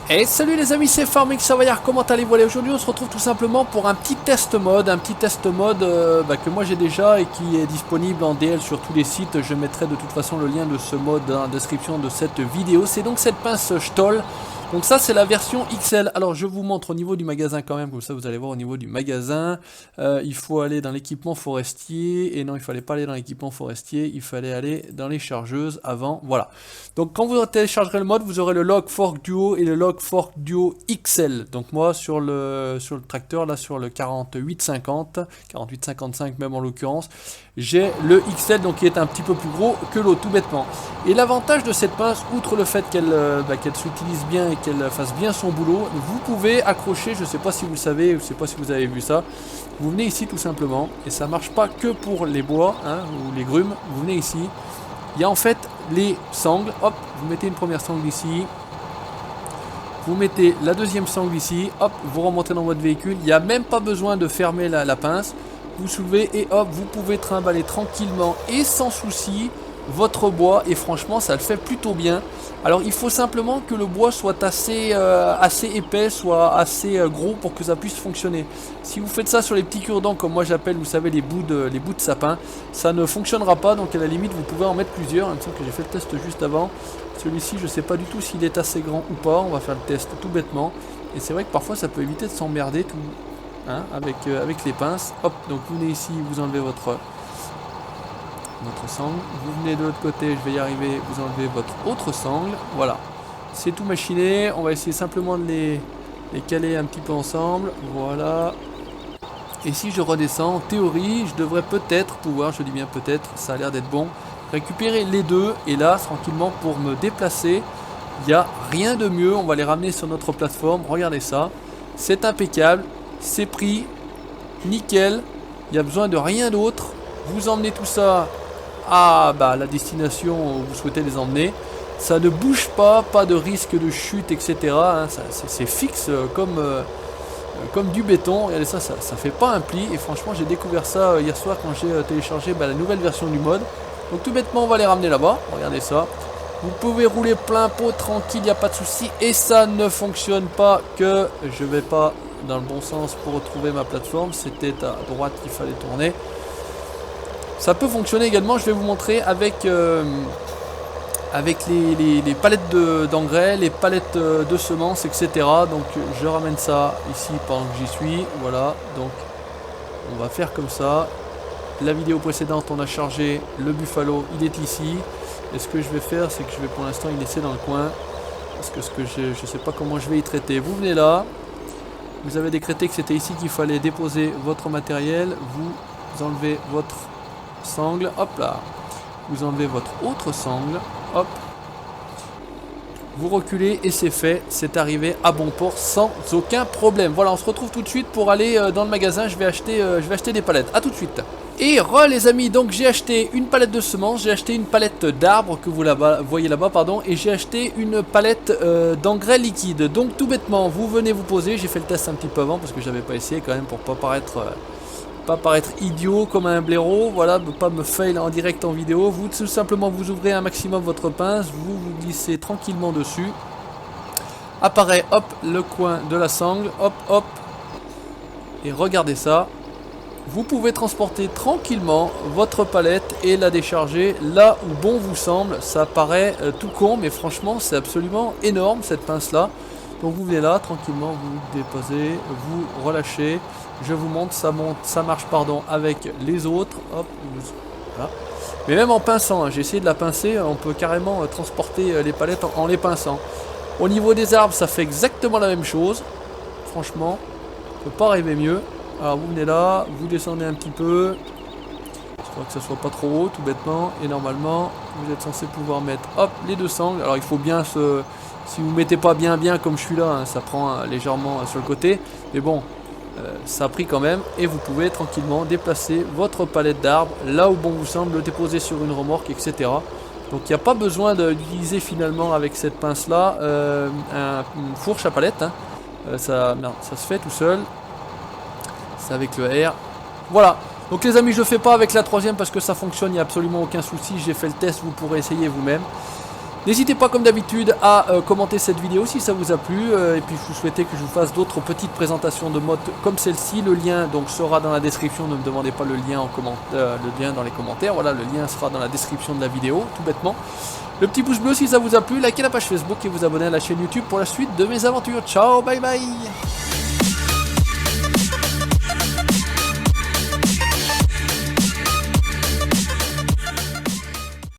Et salut les amis, c'est Farming Savoyard, comment allez-vous? Aujourd'hui on se retrouve tout simplement pour un petit test mode, que moi j'ai déjà et qui est disponible en DL sur tous les sites. Je mettrai de toute façon le lien de ce mode dans la description de cette vidéo. C'est donc cette pince Stoll. Donc ça c'est la version XL. Alors je vous montre au niveau du magasin quand même, comme ça vous allez voir au niveau du magasin. Il faut aller dans l'équipement forestier, et non il fallait pas aller dans l'équipement forestier, il fallait aller dans les chargeuses avant, voilà. Donc quand vous téléchargerez le mode, vous aurez le Log Fork Duo et le Log Fork Duo XL. Donc moi sur le tracteur, là sur le 4850, 4855 même en l'occurrence, j'ai le XL donc qui est un petit peu plus gros que l'autre tout bêtement. Et l'avantage de cette pince, outre le fait qu'elle s'utilise bien et qu'elle fasse bien son boulot, vous pouvez accrocher, je sais pas si vous le savez, je sais pas si vous avez vu ça, vous venez ici tout simplement, et ça marche pas que pour les bois hein, ou les grumes, vous venez ici, il y a en fait les sangles, hop, vous mettez une première sangle ici, vous mettez la deuxième sangle ici, hop, vous remontez dans votre véhicule, il n'y a même pas besoin de fermer la pince, vous soulevez et hop, vous pouvez trimballer tranquillement et sans souci votre bois, et franchement ça le fait plutôt bien. Alors il faut simplement que le bois soit assez épais, soit assez gros pour que ça puisse fonctionner. Si vous faites ça sur les petits cure-dents comme moi j'appelle, vous savez, les bouts de sapin, ça ne fonctionnera pas. Donc à la limite vous pouvez en mettre plusieurs. Il me semble que j'ai fait le test juste avant. Celui-ci je sais pas du tout s'il est assez grand ou pas, on va faire le test tout bêtement. Et c'est vrai que parfois ça peut éviter de s'emmerder tout hein, avec les pinces. Hop, donc vous venez ici, vous enlevez votre sangle, vous venez de l'autre côté, je vais y arriver, vous enlevez votre autre sangle, voilà, c'est tout machiné. On va essayer simplement de les caler un petit peu ensemble, voilà. Et si je redescends, en théorie, je devrais peut-être pouvoir, je dis bien peut-être, ça a l'air d'être bon, récupérer les deux, et là, tranquillement, pour me déplacer, il n'y a rien de mieux. On va les ramener sur notre plateforme, regardez ça, c'est impeccable, c'est pris, nickel, il n'y a besoin de rien d'autre. Vous emmenez tout ça à la destination où vous souhaitez les emmener. Ça ne bouge pas, pas de risque de chute, etc. Hein, c'est fixe comme du béton. Regardez ça, ça fait pas un pli. Et franchement, j'ai découvert ça hier soir quand j'ai téléchargé la nouvelle version du mode. Donc tout bêtement, on va les ramener là-bas. Regardez ça. Vous pouvez rouler plein pot, tranquille, il n'y a pas de souci. Et ça ne fonctionne pas que je vais pas dans le bon sens pour retrouver ma plateforme. C'était à droite qu'il fallait tourner. Ça peut fonctionner également, je vais vous montrer avec les palettes d'engrais, les palettes de semences, etc. Donc je ramène ça ici pendant que j'y suis. Voilà, donc on va faire comme ça. La vidéo précédente, on a chargé le buffalo, il est ici. Et ce que je vais faire, c'est que je vais pour l'instant y laisser dans le coin. Parce que je ne sais pas comment je vais y traiter. Vous venez là, vous avez décrété que c'était ici qu'il fallait déposer votre matériel. Vous enlevez votre sangle, hop là, vous enlevez votre autre sangle, hop, vous reculez et c'est fait, c'est arrivé à bon port sans aucun problème. Voilà, on se retrouve tout de suite pour aller dans le magasin. Je vais acheter des palettes, à tout de suite. Et les amis, donc j'ai acheté une palette de semences, j'ai acheté une palette d'arbres que vous voyez là-bas, pardon, et j'ai acheté une palette d'engrais liquide. Donc tout bêtement, vous venez vous poser, j'ai fait le test un petit peu avant parce que j'avais pas essayé quand même pour pas paraître idiot comme un blaireau, voilà, ne pas me fail en direct en vidéo. Vous tout simplement vous ouvrez un maximum votre pince, vous glissez tranquillement dessus, apparaît hop le coin de la sangle, hop hop, et regardez ça, vous pouvez transporter tranquillement votre palette et la décharger là où bon vous semble. Ça paraît tout con, mais franchement c'est absolument énorme cette pince là. Donc vous venez là tranquillement, vous déposez, vous relâchez. Je vous montre, ça marche avec les autres. Hop, voilà. Mais même en pinçant, hein, j'ai essayé de la pincer, on peut carrément transporter les palettes en les pinçant. Au niveau des arbres, ça fait exactement la même chose. Franchement, on peut pas rêver mieux. Alors vous venez là, vous descendez un petit peu. J'espère que ça soit pas trop haut, tout bêtement. Et normalement, vous êtes censé pouvoir mettre hop les deux sangles. Alors il faut bien si vous mettez pas bien comme je suis là, hein, ça prend légèrement sur le côté. Mais bon, ça a pris quand même, et vous pouvez tranquillement déplacer votre palette d'arbres là où bon vous semble, le déposer sur une remorque, etc. Donc il n'y a pas besoin d'utiliser finalement avec cette pince là une fourche à palette, hein. Ça se fait tout seul. C'est avec le R. Voilà. Donc les amis, je le fais pas avec la troisième parce que ça fonctionne, il n'y a absolument aucun souci. J'ai fait le test, vous pourrez essayer vous-même. N'hésitez pas comme d'habitude à commenter cette vidéo si ça vous a plu. Et puis je vous souhaitais que je vous fasse d'autres petites présentations de modes comme celle-ci. Le lien donc sera dans la description. Ne me demandez pas le lien le lien dans les commentaires. Voilà, le lien sera dans la description de la vidéo, tout bêtement. Le petit pouce bleu si ça vous a plu. Likez la page Facebook et vous abonnez à la chaîne YouTube pour la suite de mes aventures. Ciao, bye bye.